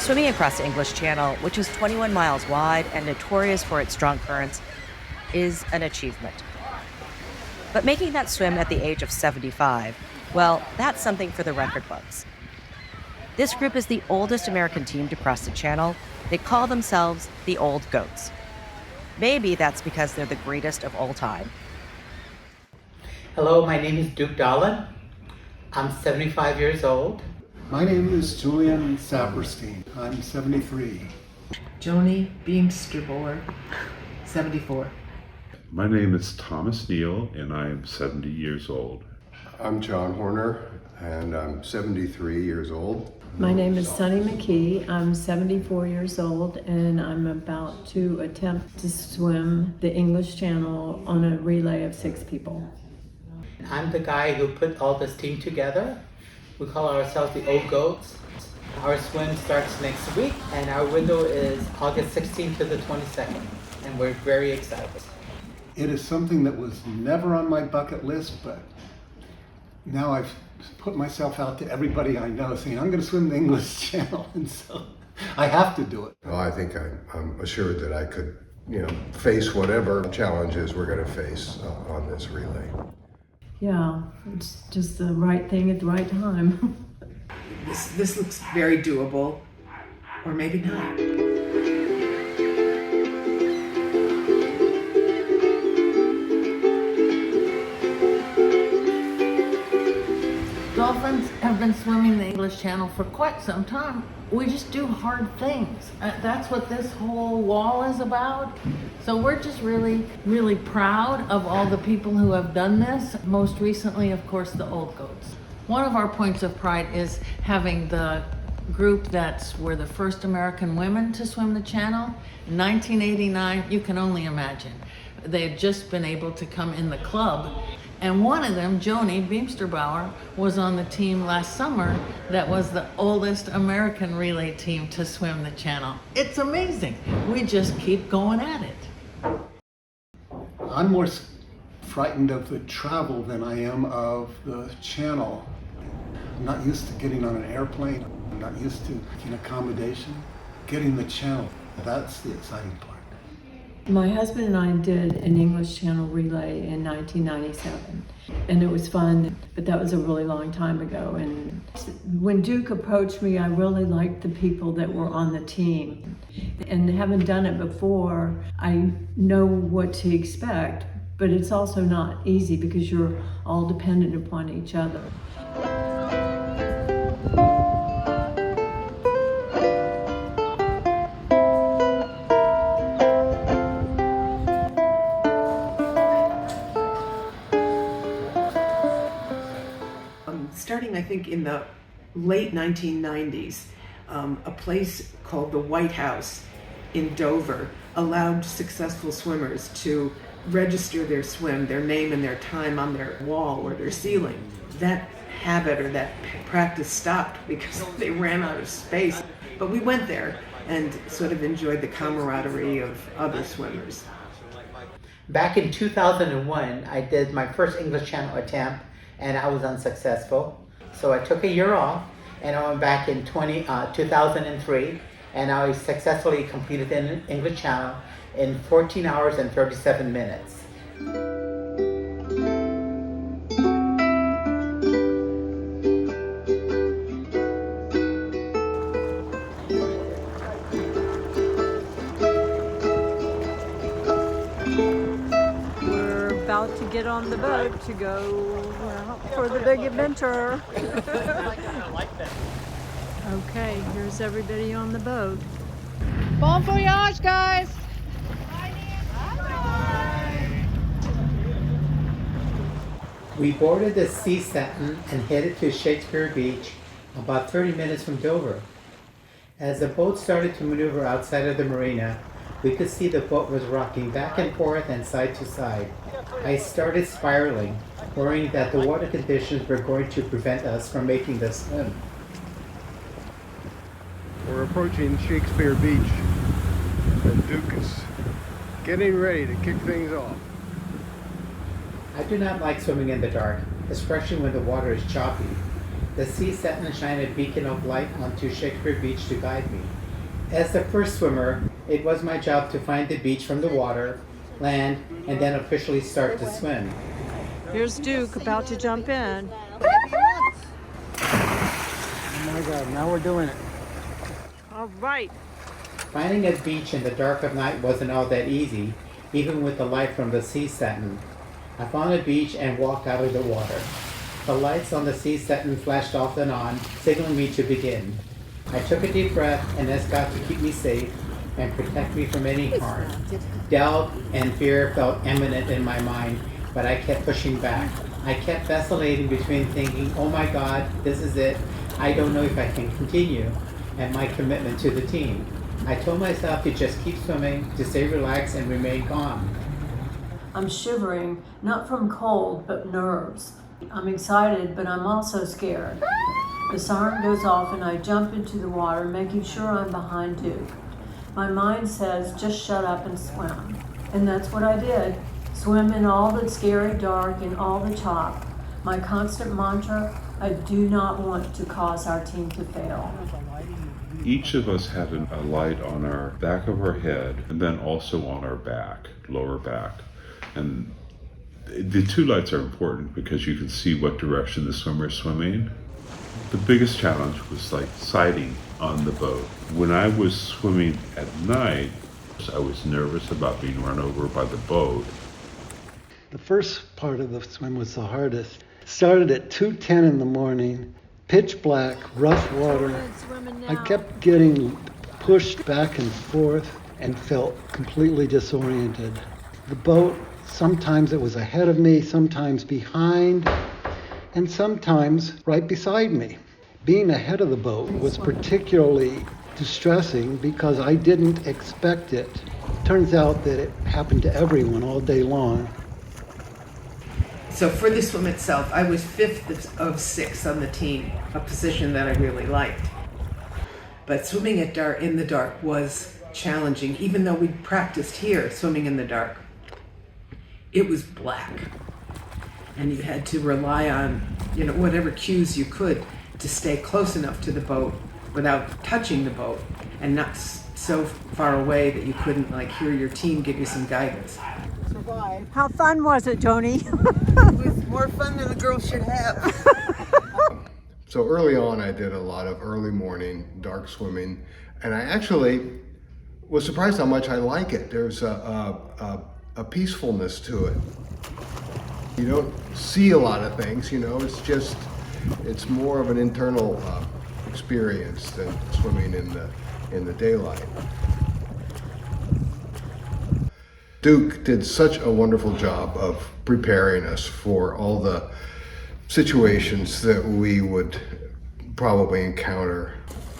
Swimming across the English Channel, which is 21 miles wide and notorious for its strong currents, is an achievement. But making that swim at the age of 75, well, that's something for the record books. This group is the oldest American team to cross the channel. They call themselves the Old Goats. Maybe that's because they're the greatest of all time. Hello, my name is Duke Dolan. I'm 75 years old. My name is Julian Saperstein. I'm 73. Joni Beamsterbauer, 74. My name is Thomas Neal, and I am 70 years old. I'm John Horner, and I'm 73 years old. My name is Sunny McKee. I'm 74 years old, and I'm about to attempt to swim the English Channel on a relay of 6 people. I'm the guy who put all this team together. We call ourselves the Old Goats. Our swim starts next week, and our window is August 16th to the 22nd, and we're very excited. It is something that was never on my bucket list, but now I've put myself out to everybody I know saying, I'm going to swim the English Channel, and so I have to do it. Well, I think I'm assured that I could, face whatever challenges we're going to face on this relay. Yeah, it's just the right thing at the right time. This looks very doable, or maybe not. Dolphins have been swimming the English Channel for quite some time. We just do hard things. That's what this whole wall is about. So we're just really, really proud of all the people who have done this. Most recently, of course, the Old Goats. One of our points of pride is having the group were the first American women to swim the channel. In 1989, you can only imagine. They had just been able to come in the club. And one of them, Joni Beamsterbauer, was on the team last summer that was the oldest American relay team to swim the channel. It's amazing. We just keep going at it. I'm more frightened of the travel than I am of the channel. I'm not used to getting on an airplane. I'm not used to getting accommodation. Getting the channel, that's the exciting part. My husband and I did an English Channel relay in 1997, and it was fun, but that was a really long time ago. And when Duke approached me, I really liked the people that were on the team. And having done it before, I know what to expect, but it's also not easy because you're all dependent upon each other. Starting, I think, in the late 1990s, a place called the White House in Dover allowed successful swimmers to register their swim, their name and their time on their wall or their ceiling. That habit or that practice stopped because they ran out of space. But we went there and sort of enjoyed the camaraderie of other swimmers. Back in 2001, I did my first English Channel attempt, and I was unsuccessful. So I took a year off, and I went back in 2003, and I successfully completed the English Channel in 14 hours and 37 minutes. About to get on the boat to go for the big adventure. Okay, here's everybody on the boat. Bon voyage, guys! We boarded the Sea Satin and headed to Shakespeare Beach, about 30 minutes from Dover. As the boat started to maneuver outside of the marina, we could see the boat was rocking back and forth and side to side. I started spiraling, worrying that the water conditions were going to prevent us from making the swim. We're approaching Shakespeare Beach, and Duke is getting ready to kick things off. I do not like swimming in the dark, especially when the water is choppy. The sea set and shine a beacon of light onto Shakespeare Beach to guide me. As the first swimmer, it was my job to find the beach from the water, land, and then officially start to swim. Here's Duke about to jump in. Oh my God, now we're doing it. All right. Finding a beach in the dark of night wasn't all that easy, even with the light from the sea setting. I found a beach and walked out of the water. The lights on the sea setting flashed off and on, signaling me to begin. I took a deep breath and asked God to keep me safe and protect me from any harm. Doubt and fear felt imminent in my mind, but I kept pushing back. I kept vacillating between thinking, oh my God, this is it. I don't know if I can continue, and my commitment to the team. I told myself to just keep swimming, to stay relaxed and remain calm. I'm shivering, not from cold, but nerves. I'm excited, but I'm also scared. The siren goes off and I jump into the water, making sure I'm behind Duke. My mind says, just shut up and swim. And that's what I did. Swim in all the scary dark and all the chop. My constant mantra, I do not want to cause our team to fail. Each of us had a light on our back of our head and then also on our back, lower back. And the two lights are important because you can see what direction the swimmer is swimming. The biggest challenge was like sighting on the boat. When I was swimming at night, I was nervous about being run over by the boat. The first part of the swim was the hardest. Started at 2:10 in the morning, pitch black, rough water. I kept getting pushed back and forth and felt completely disoriented. The boat, sometimes it was ahead of me, sometimes behind, and sometimes right beside me. Being ahead of the boat was particularly distressing because I didn't expect it. Turns out that it happened to everyone all day long. So for the swim itself, I was 5th of 6 on the team, a position that I really liked. But swimming in the dark was challenging, even though we practiced here swimming in the dark. It was black, and you had to rely on, whatever cues you could to stay close enough to the boat without touching the boat, and not so far away that you couldn't hear your team give you some guidance. How fun was it, Joni? It was more fun than the girls should have. So early on, I did a lot of early morning dark swimming, and I actually was surprised how much I like it. There's a peacefulness to it. You don't see a lot of things, it's more of an internal experience than swimming in the daylight. Duke did such a wonderful job of preparing us for all the situations that we would probably encounter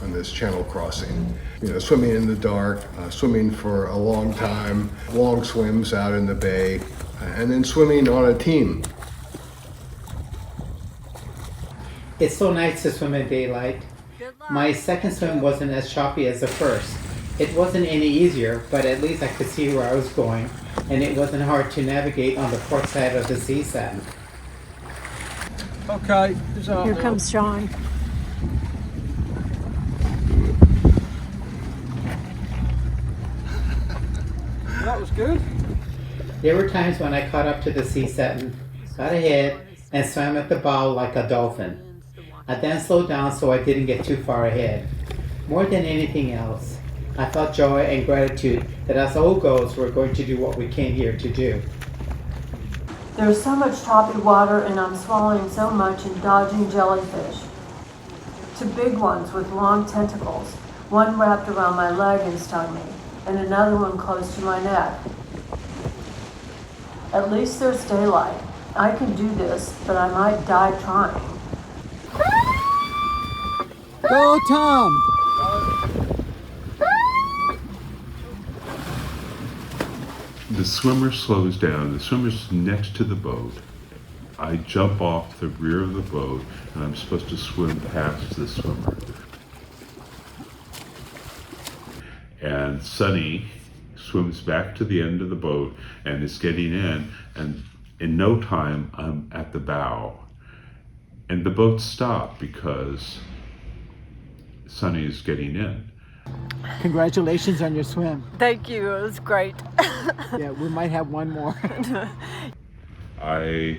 on this channel crossing. Swimming in the dark, swimming for a long time, long swims out in the bay, and then swimming on a team. It's so nice to swim in daylight. My second swim wasn't as choppy as the first. It wasn't any easier, but at least I could see where I was going, and it wasn't hard to navigate on the port side of the sea sand. Okay, Here comes Sean. That was good. There were times when I caught up to the sea setting, got ahead, and swam at the bow like a dolphin. I then slowed down so I didn't get too far ahead. More than anything else, I felt joy and gratitude that as old goes, we're going to do what we came here to do. There's so much choppy water and I'm swallowing so much and dodging jellyfish. Two big ones with long tentacles, one wrapped around my leg and stung me, and another one close to my neck. At least there's daylight. I can do this, but I might die trying. Go, Tom! The swimmer slows down. The swimmer's next to the boat. I jump off the rear of the boat, and I'm supposed to swim past the swimmer. And Sonny swims back to the end of the boat and is getting in, and in no time I'm at the bow. And the boat stopped because Sonny's getting in. Congratulations on your swim. Thank you. It was great. Yeah, we might have one more. I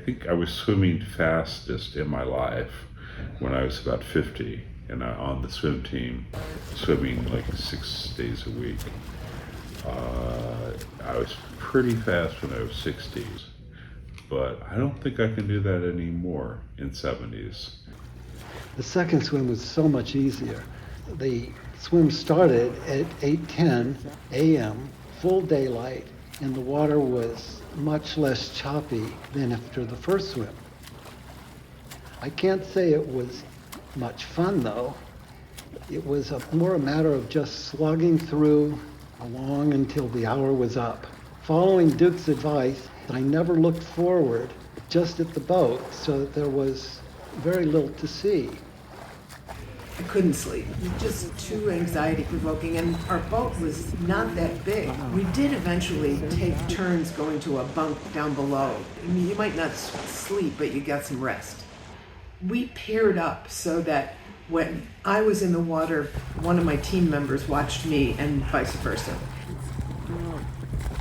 think I was swimming fastest in my life when I was about 50, and on the swim team, swimming like 6 days a week. I was pretty fast when I was 60s, but I don't think I can do that anymore in 70s. The second swim was so much easier. The swim started at 8:10 a.m., full daylight, and the water was much less choppy than after the first swim. I can't say it was much fun though. It was more a matter of just slogging through along until the hour was up. Following Duke's advice, I never looked forward, just at the boat, so that there was very little to see. I couldn't sleep. It was just too anxiety provoking, and our boat was not that big. We did eventually take turns going to a bunk down below. I mean, you might not sleep, but you got some rest. We paired up so that when I was in the water, one of my team members watched me and vice versa.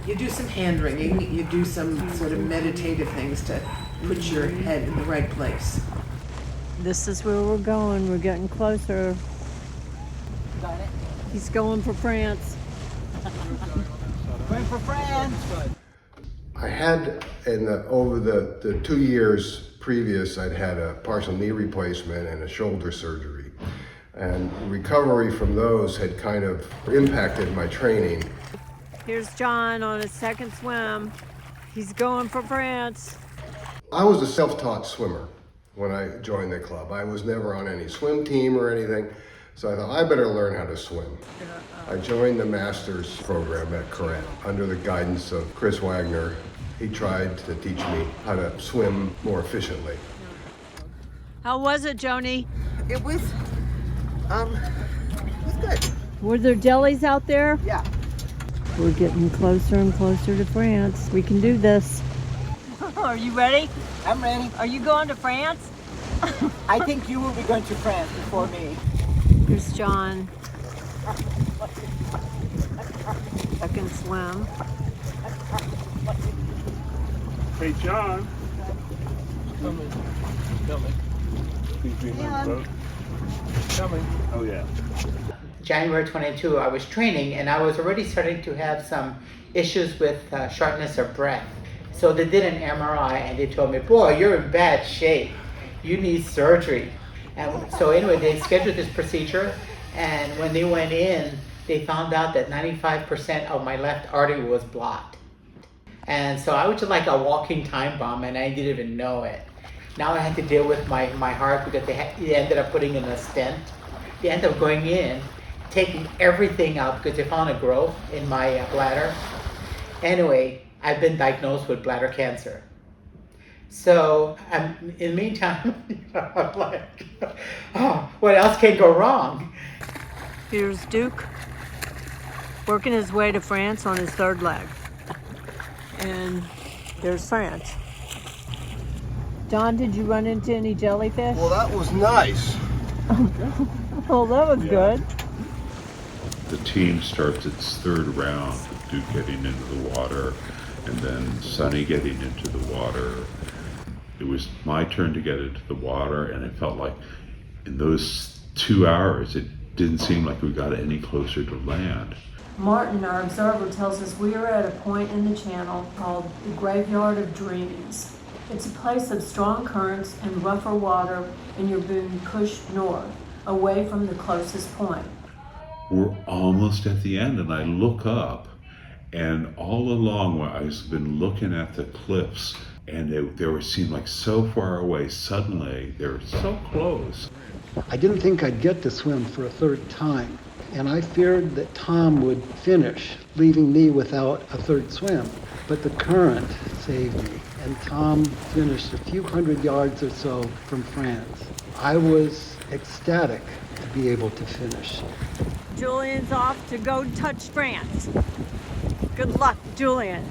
You do some hand wringing, you do some sort of meditative things to put your head in the right place. This is where we're going. We're getting closer. Got it. He's going for France. Going for France. I had, over the 2 years previous, I'd had a partial knee replacement and a shoulder surgery. And recovery from those had kind of impacted my training. Here's John on his second swim. He's going for France. I was a self-taught swimmer when I joined the club. I was never on any swim team or anything, so I thought I better learn how to swim. I joined the master's program at Corinth under the guidance of Chris Wagner. He tried to teach me how to swim more efficiently. How was it, Joni? It was good. Were there delis out there? Yeah. We're getting closer and closer to France. We can do this. Are you ready? I'm ready. Are you going to France? I think you will be going to France before me. Here's John. Second swim. Hey, John. Coming. Please be on the boat. Coming. Oh, yeah. January 22, I was training and I was already starting to have some issues with shortness of breath. So they did an MRI and they told me, boy, you're in bad shape. You need surgery. And so anyway, they scheduled this procedure, and when they went in, they found out that 95% of my left artery was blocked. And so I was just like a walking time bomb, and I didn't even know it. Now I had to deal with my heart because they ended up putting in a stent. They ended up going in, taking everything out because they found a growth in my bladder. Anyway, I've been diagnosed with bladder cancer. So in the meantime, I'm like, oh, what else can go wrong? Here's Duke working his way to France on his third leg. And there's France. John, did you run into any jellyfish? Well, that was nice. Well, that was good. The team starts its third round with Duke getting into the water and then Sonny getting into the water. It was my turn to get into the water, and it felt like in those 2 hours, it didn't seem like we got any closer to land. Martin, our observer, tells us we are at a point in the channel called the Graveyard of Dreams. It's a place of strong currents and rougher water, and you're being pushed north, away from the closest point. We're almost at the end, and I look up, and all along I've been looking at the cliffs, and they seemed like so far away. Suddenly, they're so close. I didn't think I'd get to swim for a third time, and I feared that Tom would finish, leaving me without a third swim. But the current saved me, and Tom finished a few hundred yards or so from France. I was ecstatic to be able to finish. Julian's off to go touch France. Good luck, Julian.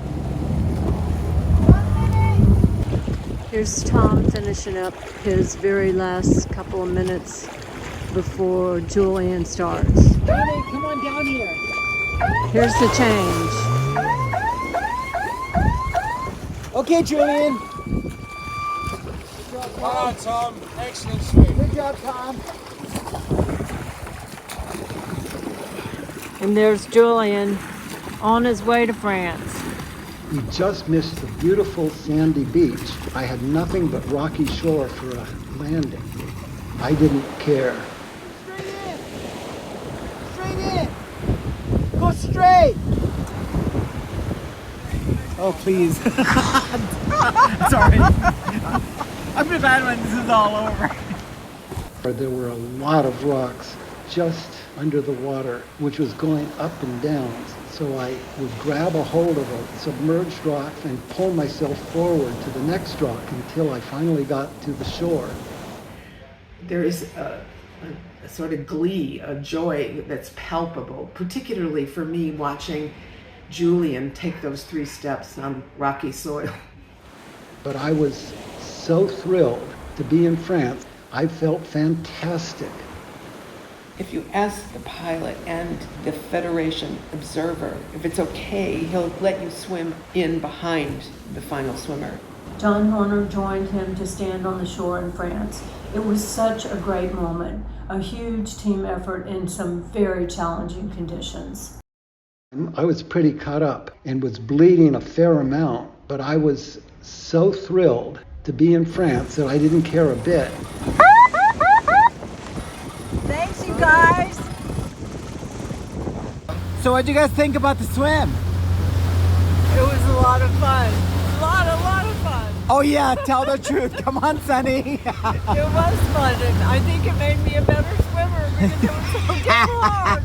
Here's Tom finishing up his very last couple of minutes before Julian starts. Johnny, come on down here. Here's the change. Okay, Julian. Well done, Tom. Excellent swim. Good job, Tom. And there's Julian on his way to France. We just missed the beautiful sandy beach. I had nothing but rocky shore for a landing. I didn't care. Straight in. Straight in. Go straight. Oh, please. Sorry. I'm just glad when this is all over. There were a lot of rocks just under the water, which was going up and down. So I would grab a hold of a submerged rock and pull myself forward to the next rock until I finally got to the shore. There is a sort of glee, a joy that's palpable, particularly for me watching Julian take those 3 steps on rocky soil. But I was so thrilled to be in France. I felt fantastic. If you ask the pilot and the Federation observer if it's okay, he'll let you swim in behind the final swimmer. John Horner joined him to stand on the shore in France. It was such a great moment, a huge team effort in some very challenging conditions. I was pretty cut up and was bleeding a fair amount, but I was so thrilled to be in France that I didn't care a bit. Thanks, you guys. So what'd you guys think about the swim? It was a lot of fun. A lot of fun. Oh yeah, tell the truth. Come on, Sonny. It was fun, and I think it made me a better swimmer because it was so damn hard.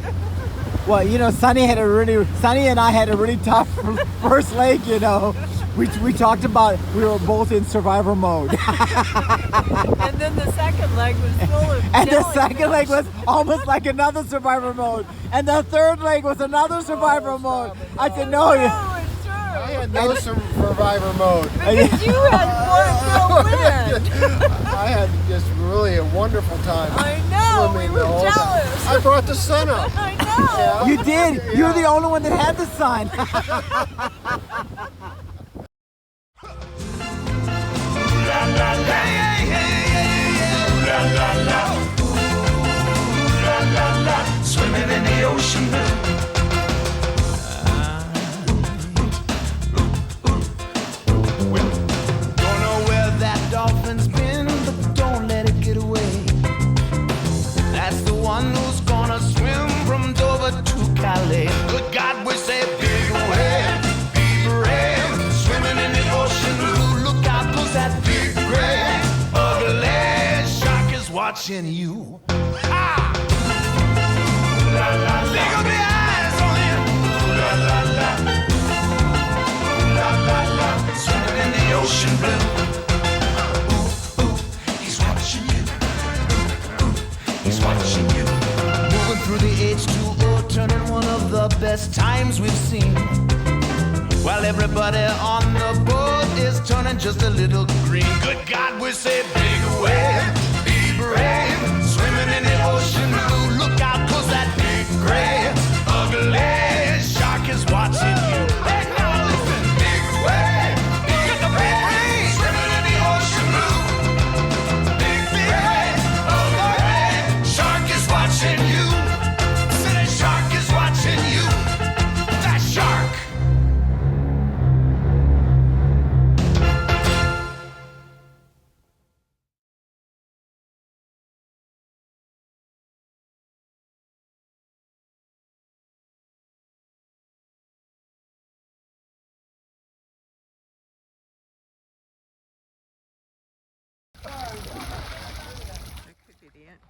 Well, you know, Sonny and I had a really tough first leg, you know. We talked about we were both in survivor mode. And then the second leg was full of And the jellyfish. second leg was almost like another survivor mode. And the third leg was another survivor mode. I said, no. It's true. I had no survivor mode. Because you had one to win. I had just really a wonderful time. I know, we swimming were the whole time. jealous. I brought the sun up. I know. You did. You were the only one that had the sun. Swimming in the ocean blue. Don't know where that dolphin's been, but don't let it get away. That's the one who's gonna swim from Dover to Calais. Good God, we say big wave, be brave. Swimming in the ocean blue. Look out, 'cause that big gray ugly shark is watching you. Ah! La, la, la. Big ugly eyes on you. La, la, la. La, la, la. Swimming in the ocean blue. Ooh, ooh, he's watching you. Ooh, he's watching you. Moving through the H2O, turning one of the best times we've seen. While everybody on the boat is turning just a little green. Good God, we say big wave, be brave. Swimming in the ocean blue. Look out, 'cause that big gray ugly shark is watching you. Hey, now listen, big wave, get the big wave. Swimming in the ocean blue. Big wave, ugly shark is watching you. Say that shark is watching you. That shark. That could be the end.